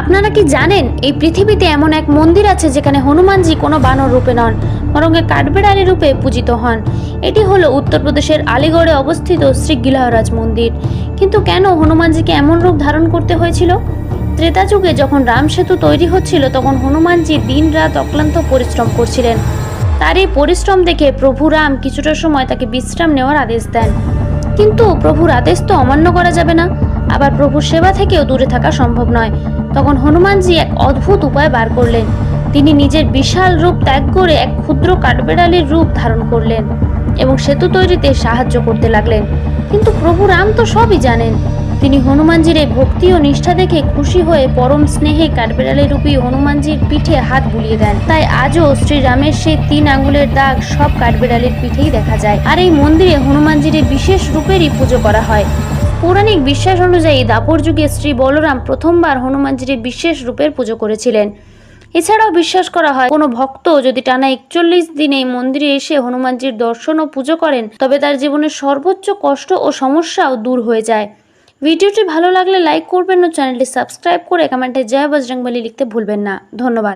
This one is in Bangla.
আপনারা কি জানেন এই পৃথিবীতে এমন এক মন্দির আছে যেখানে হনুমানজি কোনো বানর রূপে নন, বরং এক কাঠবিড়ালি রূপে পূজিত হন। এটি হলো উত্তরপ্রদেশের আলিগড়ে অবস্থিত শ্রী গিলাহরাজ মন্দির। কিন্তু কেন হনুমানজিকে এমন রূপ ধারণ করতে হয়েছিল? ত্রেতা যুগে যখন রাম সেতু তৈরি হচ্ছিল তখন হনুমানজি দিন রাত অক্লান্ত পরিশ্রম করছিলেন। তার এই পরিশ্রম দেখে প্রভু রাম কিছুটা সময় তাকে বিশ্রাম নেওয়ার আদেশ দেন। কিন্তু প্রভুর আদেশ তো অমান্য করা যাবে না, আবার প্রভুর সেবা থেকেও দূরে থাকা সম্ভব নয়। তখন হনুমানজি এক অদ্ভুত উপায় বার করলেন। তিনি নিজের বিশাল রূপ ত্যাগ করে এক ক্ষুদ্র কাঠবিড়ালির রূপ ধারণ করলেন এবং সেতু তৈরিতে সাহায্য করতে লাগলেন। কিন্তু প্রভু রাম তো সবই জানেন। তিনি হনুমানজির এই ভক্তি ও নিষ্ঠা দেখে খুশি হয়ে পরম স্নেহে কাঠবিড়ালি রূপী হনুমানজির পিঠে হাত বুলিয়ে দেন। তাই আজও শ্রীরামের সেই 3 আঙ্গুলের দাগ সব কাঠবিড়ালির পিঠেই দেখা যায়। আর এই মন্দিরে হনুমানজির এই বিশেষ রূপেরই পুজো করা হয়। পৌরাণিক বিশ্বাস অনুযায়ী দাপর যুগে শ্রী বলরাম প্রথমবার হনুমানজির বিশেষ রূপের পুজো করেছিলেন। এছাড়াও বিশ্বাস করা হয় কোনো ভক্ত যদি টানা 41 দিন এই মন্দিরে এসে হনুমানজির দর্শন ও পুজো করেন তবে তার জীবনের সর্বোচ্চ কষ্ট ও সমস্যাও দূর হয়ে যায়। ভিডিওটি ভালো লাগলে লাইক করবেন ও চ্যানেলটি সাবস্ক্রাইব করে কমেন্টে জয় বজরংবলী লিখতে ভুলবেন না। ধন্যবাদ।